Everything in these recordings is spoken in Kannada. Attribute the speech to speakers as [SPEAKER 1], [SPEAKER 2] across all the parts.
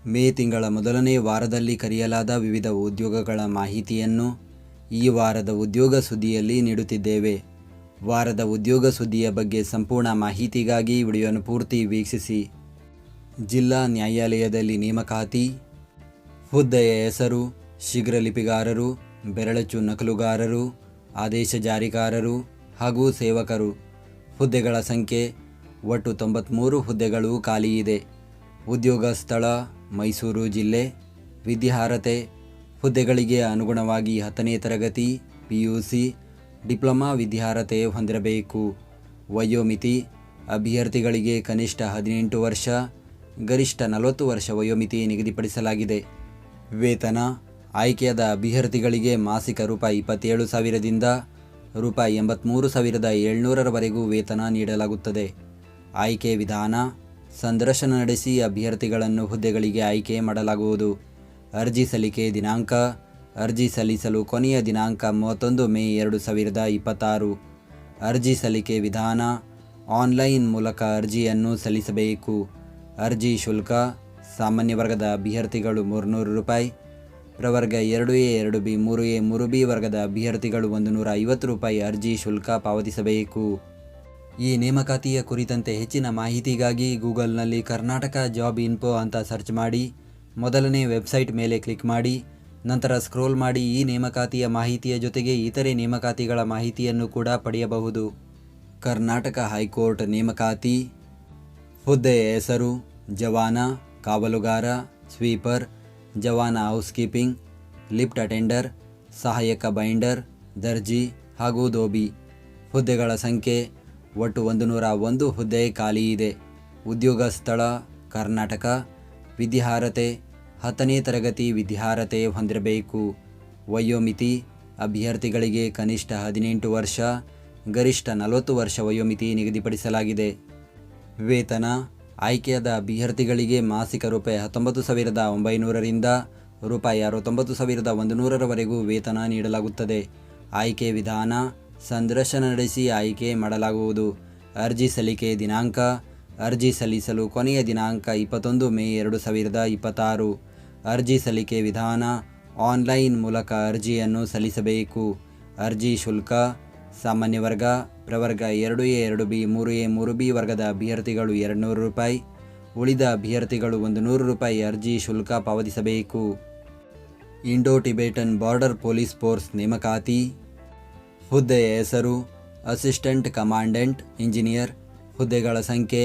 [SPEAKER 1] ಮೇ ತಿಂಗಳ ಮೊದಲನೇ ವಾರದಲ್ಲಿ ಕರೆಯಲಾದ ವಿವಿಧ ಉದ್ಯೋಗಗಳ ಮಾಹಿತಿಯನ್ನು ಈ ವಾರದ ಉದ್ಯೋಗ ಸುದ್ದಿಯಲ್ಲಿ ನೀಡುತ್ತಿದ್ದೇವೆ. ವಾರದ ಉದ್ಯೋಗ ಸುದ್ದಿಯ ಬಗ್ಗೆ ಸಂಪೂರ್ಣ ಮಾಹಿತಿಗಾಗಿ ವಿಡಿಯೋನ ಪೂರ್ತಿ ವೀಕ್ಷಿಸಿ. ಜಿಲ್ಲಾ ನ್ಯಾಯಾಲಯದಲ್ಲಿ ನೇಮಕಾತಿ. ಹುದ್ದೆಯ ಹೆಸರು: ಶೀಘ್ರ ಲಿಪಿಗಾರರು, ಬೆರಳಚ್ಚು ನಕಲುಗಾರರು, ಆದೇಶ ಜಾರಿಗಾರರು ಹಾಗೂ ಸೇವಕರು. ಹುದ್ದೆಗಳ ಸಂಖ್ಯೆ: ಒಟ್ಟು 93 ಹುದ್ದೆಗಳು ಖಾಲಿ ಇದೆ. ಉದ್ಯೋಗ ಸ್ಥಳ: ಮೈಸೂರು ಜಿಲ್ಲೆ. ವಿದ್ಯಾರ್ಹತೆ: ಹುದ್ದೆಗಳಿಗೆ ಅನುಗುಣವಾಗಿ 10ನೇ ತರಗತಿ, PUC, ಡಿಪ್ಲೊಮಾ ವಿದ್ಯಾರ್ಹತೆ ಹೊಂದಿರಬೇಕು. ವಯೋಮಿತಿ: ಅಭ್ಯರ್ಥಿಗಳಿಗೆ ಕನಿಷ್ಠ 18 ವರ್ಷ, ಗರಿಷ್ಠ 40 ವರ್ಷ ವಯೋಮಿತಿ ನಿಗದಿಪಡಿಸಲಾಗಿದೆ. ವೇತನ: ಆಯ್ಕೆಯಾದ ಅಭ್ಯರ್ಥಿಗಳಿಗೆ ಮಾಸಿಕ ₹27,000ದಿಂದ ₹83,700ರವರೆಗೂ ವೇತನ ನೀಡಲಾಗುತ್ತದೆ. ಆಯ್ಕೆ ವಿಧಾನ: ಸಂದರ್ಶನ ನಡೆಸಿ ಅಭ್ಯರ್ಥಿಗಳನ್ನು ಹುದ್ದೆಗಳಿಗೆ ಆಯ್ಕೆ ಮಾಡಲಾಗುವುದು. ಅರ್ಜಿ ಸಲ್ಲಿಕೆ ದಿನಾಂಕ: ಅರ್ಜಿ ಸಲ್ಲಿಸಲು ಕೊನೆಯ ದಿನಾಂಕ 31 ಮೇ 2026. ಅರ್ಜಿ ಸಲ್ಲಿಕೆ ವಿಧಾನ: ಆನ್ಲೈನ್ ಮೂಲಕ ಅರ್ಜಿಯನ್ನು ಸಲ್ಲಿಸಬೇಕು. ಅರ್ಜಿ ಶುಲ್ಕ: ಸಾಮಾನ್ಯ ವರ್ಗದ ಅಭ್ಯರ್ಥಿಗಳು ₹300, ಪ್ರವರ್ಗ 2A, 2B, 3A, 3B ವರ್ಗದ ಅಭ್ಯರ್ಥಿಗಳು ₹150 ಅರ್ಜಿ ಶುಲ್ಕ ಪಾವತಿಸಬೇಕು. ಈ ನೇಮಕಾತಿಯ ಕುರಿತಂತೆ ಹೆಚ್ಚಿನ ಮಾಹಿತಿಗಾಗಿ ಗೂಗಲ್ನಲ್ಲಿ ಕರ್ನಾಟಕ ಜಾಬ್ ಇನ್ಫೋ ಅಂತ ಸರ್ಚ್ ಮಾಡಿ, ಮೊದಲನೇ ವೆಬ್ಸೈಟ್ ಮೇಲೆ ಕ್ಲಿಕ್ ಮಾಡಿ, ನಂತರ ಸ್ಕ್ರೋಲ್ ಮಾಡಿ ಈ ನೇಮಕಾತಿಯ ಮಾಹಿತಿಯ ಜೊತೆಗೆ ಇತರೆ ನೇಮಕಾತಿಗಳ ಮಾಹಿತಿಯನ್ನು ಕೂಡ ಪಡೆಯಬಹುದು. ಕರ್ನಾಟಕ ಹೈಕೋರ್ಟ್ ನೇಮಕಾತಿ. ಹುದ್ದೆಯ ಹೆಸರು: ಜವಾನ, ಕಾವಲುಗಾರ, ಸ್ವೀಪರ್, ಜವಾನ ಹೌಸ್ಕೀಪಿಂಗ್, ಲಿಫ್ಟ್ ಅಟೆಂಡರ್, ಸಹಾಯಕ ಬೈಂಡರ್, ದರ್ಜಿ ಹಾಗೂ ಧೋಬಿ. ಹುದ್ದೆಗಳ ಸಂಖ್ಯೆ: ಒಟ್ಟು 101 ಹುದ್ದೆ ಖಾಲಿ ಇದೆ. ಉದ್ಯೋಗ ಸ್ಥಳ: ಕರ್ನಾಟಕ. ವಿದ್ಯಾರ್ಹತೆ: 10ನೇ ತರಗತಿ ವಿದ್ಯಾರ್ಹತೆ ಹೊಂದಿರಬೇಕು. ವಯೋಮಿತಿ: ಅಭ್ಯರ್ಥಿಗಳಿಗೆ ಕನಿಷ್ಠ 18 ವರ್ಷ, ಗರಿಷ್ಠ 40 ವರ್ಷ ವಯೋಮಿತಿ ನಿಗದಿಪಡಿಸಲಾಗಿದೆ. ವೇತನ: ಆಯ್ಕೆಯಾದ ಅಭ್ಯರ್ಥಿಗಳಿಗೆ ಮಾಸಿಕ ₹19,900ರಿಂದ ₹69,100ರವರೆಗೂ ವೇತನ ನೀಡಲಾಗುತ್ತದೆ. ಆಯ್ಕೆ ವಿಧಾನ: ಸಂದರ್ಶನ ನಡೆಸಿ ಆಯ್ಕೆ ಮಾಡಲಾಗುವುದು. ಅರ್ಜಿ ಸಲ್ಲಿಕೆ ದಿನಾಂಕ: ಅರ್ಜಿ ಸಲ್ಲಿಸಲು ಕೊನೆಯ ದಿನಾಂಕ 21 ಮೇ 2026. ಅರ್ಜಿ ಸಲ್ಲಿಕೆ ವಿಧಾನ: ಆನ್ಲೈನ್ ಮೂಲಕ ಅರ್ಜಿಯನ್ನು ಸಲ್ಲಿಸಬೇಕು. ಅರ್ಜಿ ಶುಲ್ಕ: ಸಾಮಾನ್ಯ ವರ್ಗ, ಪ್ರವರ್ಗ 2A, 2B, 3A, 3B ವರ್ಗದ ಅಭ್ಯರ್ಥಿಗಳು ₹200, ಉಳಿದ ಅಭ್ಯರ್ಥಿಗಳು ₹100 ಅರ್ಜಿ ಶುಲ್ಕ ಪಾವತಿಸಬೇಕು. Indo Tibetan border police force ನೇಮಕಾತಿ. ಹುದ್ದೆಯ ಹೆಸರು: ಅಸಿಸ್ಟೆಂಟ್ ಕಮಾಂಡೆಂಟ್ ಇಂಜಿನಿಯರ್. ಹುದ್ದೆಗಳ ಸಂಖ್ಯೆ: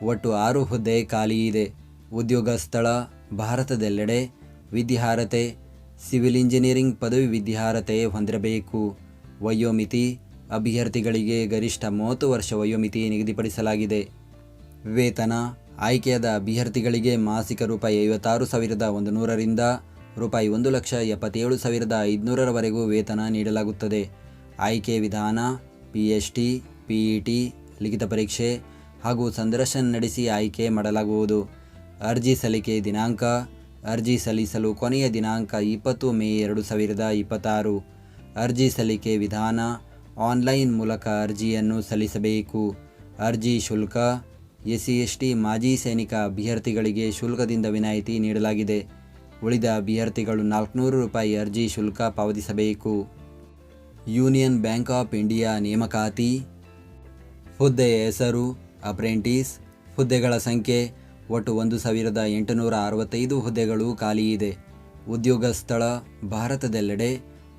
[SPEAKER 1] ಒಟ್ಟು 6 ಹುದ್ದೆ ಖಾಲಿ ಇದೆ. ಉದ್ಯೋಗ ಸ್ಥಳ: ಭಾರತದೆಲ್ಲೆಡೆ. ವಿದ್ಯಾರ್ಹತೆ: ಸಿವಿಲ್ ಇಂಜಿನಿಯರಿಂಗ್ ಪದವಿ ವಿದ್ಯಾರ್ಹತೆ ಹೊಂದಿರಬೇಕು. ವಯೋಮಿತಿ: ಅಭ್ಯರ್ಥಿಗಳಿಗೆ ಗರಿಷ್ಠ 30 ವರ್ಷ ವಯೋಮಿತಿ ನಿಗದಿಪಡಿಸಲಾಗಿದೆ. ವೇತನ: ಆಯ್ಕೆಯಾದ ಅಭ್ಯರ್ಥಿಗಳಿಗೆ ಮಾಸಿಕ ₹56,100ರಿಂದ ₹1,77,500ರವರೆಗೂ ವೇತನ ನೀಡಲಾಗುತ್ತದೆ. ಆಯ್ಕೆ ವಿಧಾನ: PST, PET, ಲಿಖಿತ ಪರೀಕ್ಷೆ ಹಾಗೂ ಸಂದರ್ಶನ ನಡೆಸಿ ಆಯ್ಕೆ ಮಾಡಲಾಗುವುದು. ಅರ್ಜಿ ಸಲ್ಲಿಕೆ ದಿನಾಂಕ: ಅರ್ಜಿ ಸಲ್ಲಿಸಲು ಕೊನೆಯ ದಿನಾಂಕ 20 ಮೇ 2026. ಅರ್ಜಿ ಸಲ್ಲಿಕೆ ವಿಧಾನ: ಆನ್ಲೈನ್ ಮೂಲಕ ಅರ್ಜಿಯನ್ನು ಸಲ್ಲಿಸಬೇಕು. ಅರ್ಜಿ ಶುಲ್ಕ: SC/ST ಮಾಜಿ ಸೈನಿಕ ಅಭ್ಯರ್ಥಿಗಳಿಗೆ ಶುಲ್ಕದಿಂದ ವಿನಾಯಿತಿ ನೀಡಲಾಗಿದೆ. ಉಳಿದ ಅಭ್ಯರ್ಥಿಗಳು ₹400 ಅರ್ಜಿ ಶುಲ್ಕ ಪಾವತಿಸಬೇಕು. ಯೂನಿಯನ್ ಬ್ಯಾಂಕ್ ಆಫ್ ಇಂಡಿಯಾ ನೇಮಕಾತಿ. ಹುದ್ದೆಯ ಹೆಸರು: ಅಪ್ರೆಂಟಿಸ್. ಹುದ್ದೆಗಳ ಸಂಖ್ಯೆ: ಒಟ್ಟು 1,865 ಹುದ್ದೆಗಳು ಖಾಲಿ ಇದೆ. ಉದ್ಯೋಗ ಸ್ಥಳ: ಭಾರತದೆಲ್ಲೆಡೆ.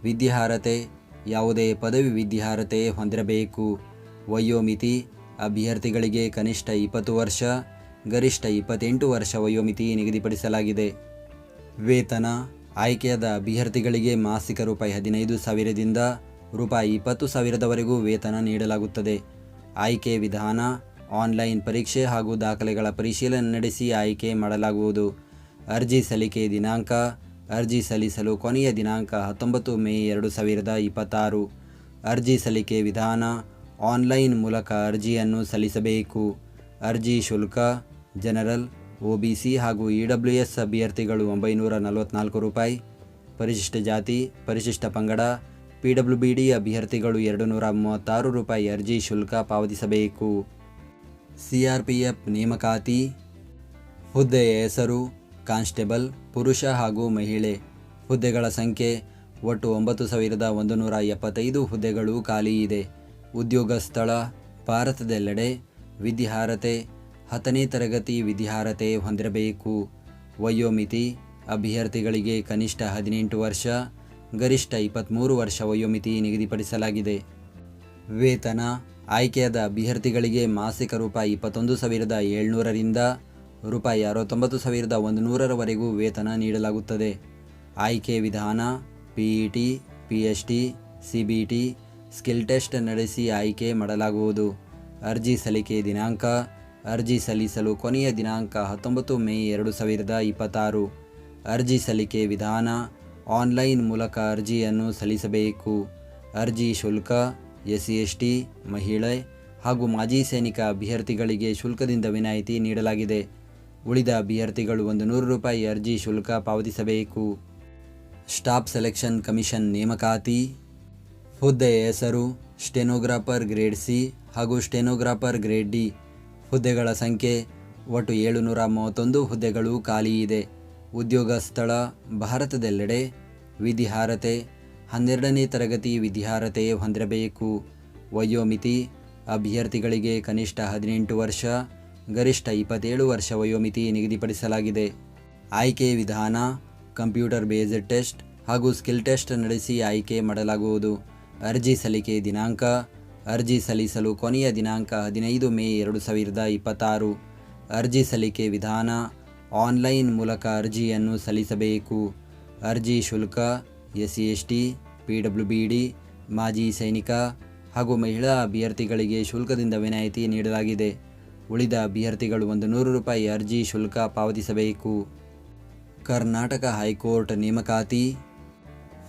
[SPEAKER 1] ವಿದ್ಯಾರ್ಹತೆ: ಯಾವುದೇ ಪದವಿ ವಿದ್ಯಾರ್ಹತೆ ಹೊಂದಿರಬೇಕು. ವಯೋಮಿತಿ: ಅಭ್ಯರ್ಥಿಗಳಿಗೆ ಕನಿಷ್ಠ 20 ವರ್ಷ, ಗರಿಷ್ಠ 28 ವರ್ಷ ವಯೋಮಿತಿ ನಿಗದಿಪಡಿಸಲಾಗಿದೆ. ವೇತನ: ಆಯ್ಕೆಯಾದ ಅಭ್ಯರ್ಥಿಗಳಿಗೆ ಮಾಸಿಕ ₹15,000ದಿಂದ ₹20,000ರವರೆಗೂ ವೇತನ ನೀಡಲಾಗುತ್ತದೆ. ಆಯ್ಕೆ ವಿಧಾನ: ಆನ್ಲೈನ್ ಪರೀಕ್ಷೆ ಹಾಗೂ ದಾಖಲೆಗಳ ಪರಿಶೀಲನೆ ನಡೆಸಿ ಆಯ್ಕೆ ಮಾಡಲಾಗುವುದು. ಅರ್ಜಿ ಸಲ್ಲಿಕೆ ದಿನಾಂಕ: ಅರ್ಜಿ ಸಲ್ಲಿಸಲು ಕೊನೆಯ ದಿನಾಂಕ 19 ಮೇ 2026. ಅರ್ಜಿ ಸಲ್ಲಿಕೆ ವಿಧಾನ: ಆನ್ಲೈನ್ ಮೂಲಕ ಅರ್ಜಿಯನ್ನು ಸಲ್ಲಿಸಬೇಕು. ಅರ್ಜಿ ಶುಲ್ಕ: ಜನರಲ್, OBC ಹಾಗೂ EWS ಅಭ್ಯರ್ಥಿಗಳು ₹944, ಪರಿಶಿಷ್ಟ ಜಾತಿ, ಪರಿಶಿಷ್ಟ ಪಂಗಡ, PWBD ಅಭ್ಯರ್ಥಿಗಳು ₹236 ಅರ್ಜಿ ಶುಲ್ಕ ಪಾವತಿಸಬೇಕು. CRPF ನೇಮಕಾತಿ. ಹುದ್ದೆಯ ಹೆಸರು: ಕಾನ್ಸ್ಟೇಬಲ್ ಪುರುಷ ಹಾಗೂ ಮಹಿಳೆ. ಹುದ್ದೆಗಳ ಸಂಖ್ಯೆ ಒಟ್ಟು 9,175 ಹುದ್ದೆಗಳು ಖಾಲಿ ಇದೆ. ಉದ್ಯೋಗ ಸ್ಥಳ ಭಾರತದೆಲ್ಲೆಡೆ. ವಿದ್ಯಾರ್ಹತೆ 10ನೇ ತರಗತಿ ವಿದ್ಯಾರ್ಹತೆ ಹೊಂದಿರಬೇಕು. ವಯೋಮಿತಿ ಅಭ್ಯರ್ಥಿಗಳಿಗೆ ಕನಿಷ್ಠ 18 ವರ್ಷ, ಗರಿಷ್ಠ 23 ವರ್ಷ ವಯೋಮಿತಿ ನಿಗದಿಪಡಿಸಲಾಗಿದೆ. ವೇತನ ಆಯ್ಕೆಯಾದ ಅಭ್ಯರ್ಥಿಗಳಿಗೆ ಮಾಸಿಕ ರೂಪಾಯಿ 21,700ರಿಂದ ರೂಪಾಯಿ 69,100ರವರೆಗೂ ವೇತನ ನೀಡಲಾಗುತ್ತದೆ. ಆಯ್ಕೆ ವಿಧಾನ PET, PST, CBT, skill test ನಡೆಸಿ ಆಯ್ಕೆ ಮಾಡಲಾಗುವುದು. ಅರ್ಜಿ ಸಲ್ಲಿಕೆ ದಿನಾಂಕ ಅರ್ಜಿ ಸಲ್ಲಿಸಲು ಕೊನೆಯ ದಿನಾಂಕ 19 ಮೇ 2026. ಅರ್ಜಿ ಸಲ್ಲಿಕೆ ವಿಧಾನ ಆನ್ಲೈನ್ ಮೂಲಕ ಅರ್ಜಿಯನ್ನು ಸಲ್ಲಿಸಬೇಕು. ಅರ್ಜಿ ಶುಲ್ಕ SC/ST, ಮಹಿಳೆ ಹಾಗೂ ಮಾಜಿ ಸೈನಿಕ ಅಭ್ಯರ್ಥಿಗಳಿಗೆ ಶುಲ್ಕದಿಂದ ವಿನಾಯಿತಿ ನೀಡಲಾಗಿದೆ. ಉಳಿದ ಅಭ್ಯರ್ಥಿಗಳು 100 ರೂಪಾಯಿ ಅರ್ಜಿ ಶುಲ್ಕ ಪಾವತಿಸಬೇಕು. ಸ್ಟಾಫ್ ಸೆಲೆಕ್ಷನ್ ಕಮಿಷನ್ ನೇಮಕಾತಿ. ಹುದ್ದೆಯ ಹೆಸರು ಸ್ಟೆನೋಗ್ರಾಫರ್ ಗ್ರೇಡ್ C ಹಾಗೂ ಸ್ಟೆನೋಗ್ರಾಫರ್ ಗ್ರೇಡ್ D. ಹುದ್ದೆಗಳ ಸಂಖ್ಯೆ ಒಟ್ಟು 731 ಹುದ್ದೆಗಳು ಖಾಲಿ ಇದೆ. ಉದ್ಯೋಗ ಸ್ಥಳ ಭಾರತದೆಲ್ಲೆಡೆ. ವಿದ್ಯಾರ್ಹತೆ 12ನೇ ತರಗತಿ ವಿದ್ಯಾರ್ಹತೆ ಹೊಂದಿರಬೇಕು. ವಯೋಮಿತಿ ಅಭ್ಯರ್ಥಿಗಳಿಗೆ ಕನಿಷ್ಠ 18 ವರ್ಷ, ಗರಿಷ್ಠ 27 ವರ್ಷ ವಯೋಮಿತಿ ನಿಗದಿಪಡಿಸಲಾಗಿದೆ. ಆಯ್ಕೆ ವಿಧಾನ ಕಂಪ್ಯೂಟರ್ ಬೇಸ್ಡ್ ಟೆಸ್ಟ್ ಹಾಗೂ ಸ್ಕಿಲ್ ಟೆಸ್ಟ್ ನಡೆಸಿ ಆಯ್ಕೆ ಮಾಡಲಾಗುವುದು. ಅರ್ಜಿ ಸಲ್ಲಿಕೆ ದಿನಾಂಕ ಅರ್ಜಿ ಸಲ್ಲಿಸಲು ಕೊನೆಯ ದಿನಾಂಕ 15 ಮೇ 2026. ಅರ್ಜಿ ಸಲ್ಲಿಕೆ ವಿಧಾನ ಆನ್ಲೈನ್ ಮೂಲಕ ಅರ್ಜಿಯನ್ನು ಸಲ್ಲಿಸಬೇಕು. ಅರ್ಜಿ ಶುಲ್ಕ SC/ST, PWBD, ಮಾಜಿ ಸೈನಿಕ ಹಾಗೂ ಮಹಿಳಾ ಅಭ್ಯರ್ಥಿಗಳಿಗೆ ಶುಲ್ಕದಿಂದ ವಿನಾಯಿತಿ ನೀಡಲಾಗಿದೆ. ಉಳಿದ ಅಭ್ಯರ್ಥಿಗಳು 100 ರೂಪಾಯಿ ಅರ್ಜಿ ಶುಲ್ಕ ಪಾವತಿಸಬೇಕು. ಕರ್ನಾಟಕ ಹೈಕೋರ್ಟ್ ನೇಮಕಾತಿ.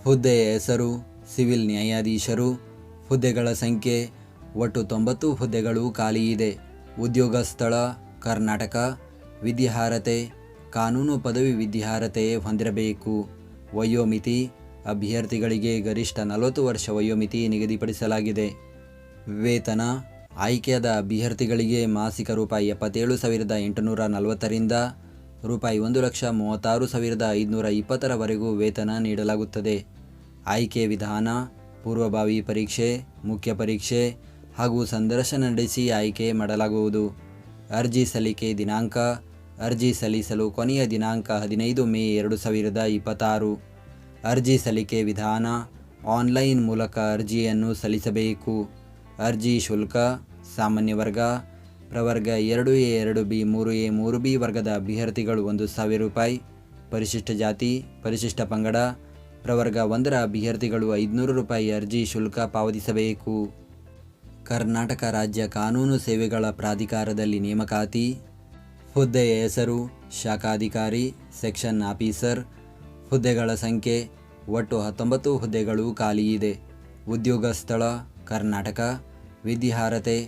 [SPEAKER 1] ಹುದ್ದೆಯ ಹೆಸರು ಸಿವಿಲ್ ನ್ಯಾಯಾಧೀಶರು. ಹುದ್ದೆಗಳ ಸಂಖ್ಯೆ ಒಟ್ಟು 90 ಹುದ್ದೆಗಳು ಖಾಲಿ ಇದೆ. ಉದ್ಯೋಗ ಸ್ಥಳ ಕರ್ನಾಟಕ. ವಿದ್ಯಾರ್ಹತೆ ಕಾನೂನು ಪದವಿ ವಿದ್ಯಾರ್ಹತೆ ಹೊಂದಿರಬೇಕು. ವಯೋಮಿತಿ ಅಭ್ಯರ್ಥಿಗಳಿಗೆ ಗರಿಷ್ಠ 40 ವರ್ಷ ವಯೋಮಿತಿ ನಿಗದಿಪಡಿಸಲಾಗಿದೆ. ವೇತನ ಆಯ್ಕೆಯಾದ ಅಭ್ಯರ್ಥಿಗಳಿಗೆ ಮಾಸಿಕ ರೂಪಾಯಿ 77,840ರಿಂದ ರೂಪಾಯಿ 1,36,520ರವರೆಗೂ ವೇತನ ನೀಡಲಾಗುತ್ತದೆ. ಆಯ್ಕೆ ವಿಧಾನ ಪೂರ್ವಭಾವಿ ಪರೀಕ್ಷೆ, ಮುಖ್ಯ ಪರೀಕ್ಷೆ ಹಾಗೂ ಸಂದರ್ಶನ ನಡೆಸಿ ಆಯ್ಕೆ ಮಾಡಲಾಗುವುದು. ಅರ್ಜಿ ಸಲ್ಲಿಕೆ ದಿನಾಂಕ ಅರ್ಜಿ ಸಲ್ಲಿಸಲು ಕೊನೆಯ ದಿನಾಂಕ 15 ಮೇ 2026. ಅರ್ಜಿ ಸಲ್ಲಿಕೆ ವಿಧಾನ ಆನ್ಲೈನ್ ಮೂಲಕ ಅರ್ಜಿಯನ್ನು ಸಲ್ಲಿಸಬೇಕು. ಅರ್ಜಿ ಶುಲ್ಕ ಸಾಮಾನ್ಯ ವರ್ಗ, ಪ್ರವರ್ಗ 2A, 2B, 3A, 3B ವರ್ಗದ ಅಭ್ಯರ್ಥಿಗಳು 1,000 ರೂಪಾಯಿ. ಪರಿಶಿಷ್ಟ ಜಾತಿ, ಪರಿಶಿಷ್ಟ ಪಂಗಡ, ಪ್ರವರ್ಗ 1ರ ಅಭ್ಯರ್ಥಿಗಳು 500 ರೂಪಾಯಿ ಅರ್ಜಿ ಶುಲ್ಕ ಪಾವತಿಸಬೇಕು. ಕರ್ನಾಟಕ ರಾಜ್ಯ ಕಾನೂನು ಸೇವೆಗಳ ಪ್ರಾಧಿಕಾರದಲ್ಲಿ ನೇಮಕಾತಿ. ಹುದ್ದೆಯ ಹೆಸರು ಶಾಖಾಧಿಕಾರಿ, ಸೆಕ್ಷನ್ ಆಫೀಸರ್. ಹುದ್ದೆಗಳ ಸಂಖ್ಯೆ ಒಟ್ಟು 19 ಹುದ್ದೆಗಳು ಖಾಲಿ ಇದೆ. ಉದ್ಯೋಗ ಸ್ಥಳ ಕರ್ನಾಟಕ. ವಿದ್ಯಾರ್ಹತೆ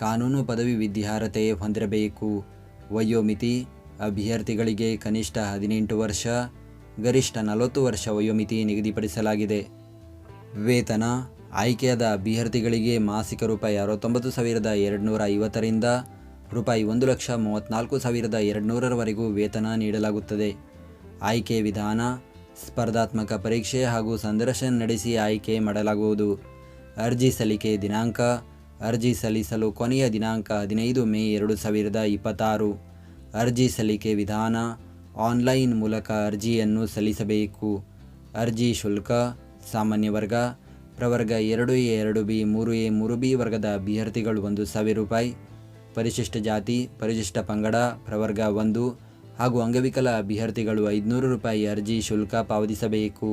[SPEAKER 1] ಕಾನೂನು ಪದವಿ ವಿದ್ಯಾರ್ಹತೆ ಹೊಂದಿರಬೇಕು. ವಯೋಮಿತಿ ಅಭ್ಯರ್ಥಿಗಳಿಗೆ ಕನಿಷ್ಠ 18 ವರ್ಷ, ಗರಿಷ್ಠ 40 ವರ್ಷ ವಯೋಮಿತಿ ನಿಗದಿಪಡಿಸಲಾಗಿದೆ. ವೇತನ ಆಯ್ಕೆಯಾದ ಅಭ್ಯರ್ಥಿಗಳಿಗೆ ಮಾಸಿಕ ರೂಪಾಯಿ 69,250ರಿಂದ ರೂಪಾಯಿ 1,34,200ರವರೆಗೂ ವೇತನ ನೀಡಲಾಗುತ್ತದೆ. ಆಯ್ಕೆ ವಿಧಾನ ಸ್ಪರ್ಧಾತ್ಮಕ ಪರೀಕ್ಷೆ ಹಾಗೂ ಸಂದರ್ಶನ ನಡೆಸಿ ಆಯ್ಕೆ ಮಾಡಲಾಗುವುದು. ಅರ್ಜಿ ಸಲ್ಲಿಕೆ ದಿನಾಂಕ ಅರ್ಜಿ ಸಲ್ಲಿಸಲು ಕೊನೆಯ ದಿನಾಂಕ 15 ಮೇ 2026. ಅರ್ಜಿ ಸಲ್ಲಿಕೆ ವಿಧಾನ ಆನ್ಲೈನ್ ಮೂಲಕ ಅರ್ಜಿಯನ್ನು ಸಲ್ಲಿಸಬೇಕು. ಅರ್ಜಿ ಶುಲ್ಕ ಸಾಮಾನ್ಯ ವರ್ಗ, ಪ್ರವರ್ಗ 2A, 2B, 3A, 3B ವರ್ಗದ ಅಭ್ಯರ್ಥಿಗಳು 1,000 ರೂಪಾಯಿ. ಪರಿಶಿಷ್ಟ ಜಾತಿ, ಪರಿಶಿಷ್ಟ ಪಂಗಡ, ಪ್ರವರ್ಗ 1 ಹಾಗೂ ಅಂಗವಿಕಲ ಅಭ್ಯರ್ಥಿಗಳು 500 ರೂಪಾಯಿ ಅರ್ಜಿ ಶುಲ್ಕ ಪಾವತಿಸಬೇಕು.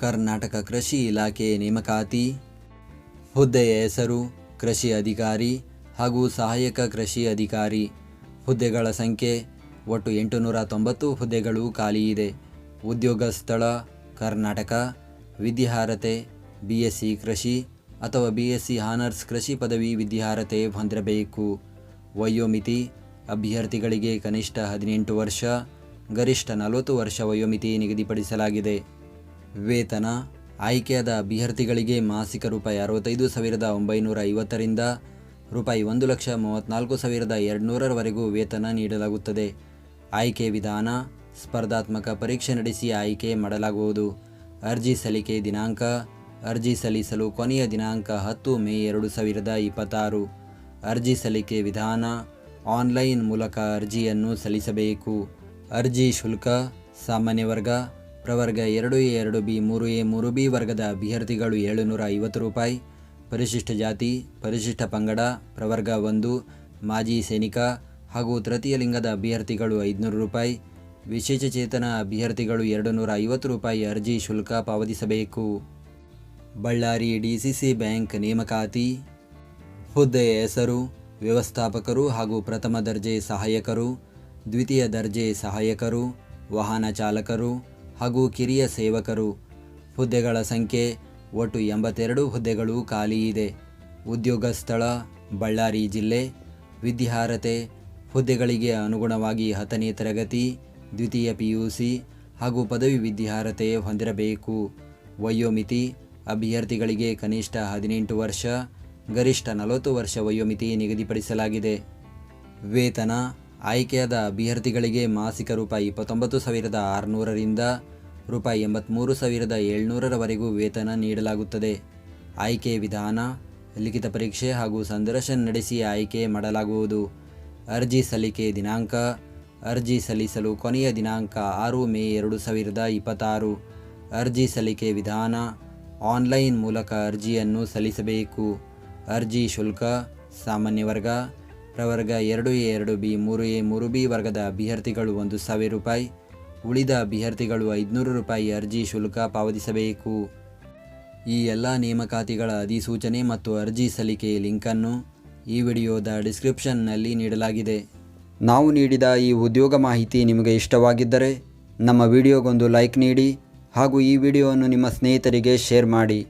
[SPEAKER 1] ಕರ್ನಾಟಕ ಕೃಷಿ ಇಲಾಖೆ ನೇಮಕಾತಿ. ಹುದ್ದೆಯ ಹೆಸರು ಕೃಷಿ ಅಧಿಕಾರಿ ಹಾಗೂ ಸಹಾಯಕ ಕೃಷಿ ಅಧಿಕಾರಿ. ಹುದ್ದೆಗಳ ಸಂಖ್ಯೆ ಒಟ್ಟು 890 ಹುದ್ದೆಗಳು ಖಾಲಿ ಇದೆ. ಉದ್ಯೋಗ ಸ್ಥಳ ಕರ್ನಾಟಕ. ವಿದ್ಯಾರ್ಹತೆ BSc ಕೃಷಿ ಅಥವಾ BSc ಆನರ್ಸ್ ಕೃಷಿ ಪದವಿ ವಿದ್ಯಾರ್ಹತೆ ಹೊಂದಿರಬೇಕು. ವಯೋಮಿತಿ ಅಭ್ಯರ್ಥಿಗಳಿಗೆ ಕನಿಷ್ಠ 18 ವರ್ಷ, ಗರಿಷ್ಠ 40 ವರ್ಷ ವಯೋಮಿತಿ ನಿಗದಿಪಡಿಸಲಾಗಿದೆ. ವೇತನ ಆಯ್ಕೆಯಾದ ಅಭ್ಯರ್ಥಿಗಳಿಗೆ ಮಾಸಿಕ ರೂಪಾಯಿ 65,950ರಿಂದ ರೂಪಾಯಿ 1,34,200ರವರೆಗೂ ವೇತನ ನೀಡಲಾಗುತ್ತದೆ. ಆಯ್ಕೆ ವಿಧಾನ ಸ್ಪರ್ಧಾತ್ಮಕ ಪರೀಕ್ಷೆ ನಡೆಸಿ ಆಯ್ಕೆ ಮಾಡಲಾಗುವುದು. ಅರ್ಜಿ ಸಲ್ಲಿಕೆ ದಿನಾಂಕ: ಅರ್ಜಿ ಸಲ್ಲಿಸಲು ಕೊನೆಯ ದಿನಾಂಕ 10 ಮೇ 2026. ಅರ್ಜಿ ಸಲ್ಲಿಕೆ ವಿಧಾನ: ಆನ್ಲೈನ್ ಮೂಲಕ ಅರ್ಜಿಯನ್ನು ಸಲ್ಲಿಸಬೇಕು. ಅರ್ಜಿ ಶುಲ್ಕ: ಸಾಮಾನ್ಯ ವರ್ಗ, ಪ್ರವರ್ಗ 2A 2B 3A 3B ವರ್ಗದ ಅಭ್ಯರ್ಥಿಗಳು 750 ರೂಪಾಯಿ, ಪರಿಶಿಷ್ಟ ಜಾತಿ, ಪರಿಶಿಷ್ಟ ಪಂಗಡ, ಪ್ರವರ್ಗ 1, ಮಾಜಿ ಸೈನಿಕ ಹಾಗೂ ತೃತೀಯ ಲಿಂಗದ ಅಭ್ಯರ್ಥಿಗಳು 500 ರೂಪಾಯಿ, ವಿಶೇಷಚೇತನ ಅಭ್ಯರ್ಥಿಗಳು 250 ರೂಪಾಯಿ ಅರ್ಜಿ ಶುಲ್ಕ ಪಾವತಿಸಬೇಕು. ಬಳ್ಳಾರಿ ಡಿಸಿಸಿ ಬ್ಯಾಂಕ್ ನೇಮಕಾತಿ. ಹುದ್ದೆಯ ಹೆಸರು: ವ್ಯವಸ್ಥಾಪಕರು ಹಾಗೂ ಪ್ರಥಮ ದರ್ಜೆ ಸಹಾಯಕರು, ದ್ವಿತೀಯ ದರ್ಜೆ ಸಹಾಯಕರು, ವಾಹನ ಚಾಲಕರು ಹಾಗೂ ಕಿರಿಯ ಸೇವಕರು. ಹುದ್ದೆಗಳ ಸಂಖ್ಯೆ: ಒಟ್ಟು 82 ಹುದ್ದೆಗಳು ಖಾಲಿ ಇದೆ. ಉದ್ಯೋಗ ಸ್ಥಳ: ಬಳ್ಳಾರಿ ಜಿಲ್ಲೆ. ವಿದ್ಯಾರ್ಹತೆ: ಹುದ್ದೆಗಳಿಗೆ ಅನುಗುಣವಾಗಿ 10ನೇ ತರಗತಿ, ದ್ವಿತೀಯ PUC ಹಾಗೂ ಪದವಿ ವಿದ್ಯಾರ್ಹತೆ ಹೊಂದಿರಬೇಕು. ವಯೋಮಿತಿ: ಅಭ್ಯರ್ಥಿಗಳಿಗೆ ಕನಿಷ್ಠ 18 ವರ್ಷ, ಗರಿಷ್ಠ 40 ವರ್ಷ ವಯೋಮಿತಿ ನಿಗದಿಪಡಿಸಲಾಗಿದೆ. ವೇತನ: ಆಯ್ಕೆಯಾದ ಅಭ್ಯರ್ಥಿಗಳಿಗೆ ಮಾಸಿಕ ರೂಪಾಯಿ 29,600 ರಿಂದ ರೂಪಾಯಿ 83,700 ವೇತನ ನೀಡಲಾಗುತ್ತದೆ. ಆಯ್ಕೆ ವಿಧಾನ: ಲಿಖಿತ ಪರೀಕ್ಷೆ ಹಾಗೂ ಸಂದರ್ಶನ ನಡೆಸಿ ಆಯ್ಕೆ ಮಾಡಲಾಗುವುದು. ಅರ್ಜಿ ಸಲ್ಲಿಕೆ ದಿನಾಂಕ: ಅರ್ಜಿ ಸಲ್ಲಿಸಲು ಕೊನೆಯ ದಿನಾಂಕ 6 ಮೇ 2026. ಅರ್ಜಿ ಸಲ್ಲಿಕೆ ವಿಧಾನ: ಆನ್ಲೈನ್ ಮೂಲಕ ಅರ್ಜಿಯನ್ನು ಸಲ್ಲಿಸಬೇಕು. ಅರ್ಜಿ ಶುಲ್ಕ: ಸಾಮಾನ್ಯ ವರ್ಗ, ಪ್ರವರ್ಗ 2A 2B 3A 3B ವರ್ಗದ ಅಭ್ಯರ್ಥಿಗಳು 1,000 ರೂಪಾಯಿ, ಉಳಿದ ಅಭ್ಯರ್ಥಿಗಳು 500 ರೂಪಾಯಿ ಅರ್ಜಿ ಶುಲ್ಕ ಪಾವತಿಸಬೇಕು. ಈ ಎಲ್ಲ ನೇಮಕಾತಿಗಳ ಅಧಿಸೂಚನೆ ಮತ್ತು ಅರ್ಜಿ ಸಲ್ಲಿಕೆ ಲಿಂಕನ್ನು ಈ ವಿಡಿಯೋದ ಡಿಸ್ಕ್ರಿಪ್ಷನ್ನಲ್ಲಿ ನೀಡಲಾಗಿದೆ. ನಾವು ನೀಡಿದ ಈ ಉದ್ಯೋಗ ಮಾಹಿತಿ ನಿಮಗೆ ಇಷ್ಟವಾಗಿದ್ದರೆ ನಮ್ಮ ವಿಡಿಯೋಗೊಂದು ಲೈಕ್ ನೀಡಿ ಹಾಗೂ ಈ ವಿಡಿಯೋವನ್ನು ನಿಮ್ಮ ಸ್ನೇಹಿತರಿಗೆ ಶೇರ್ ಮಾಡಿ.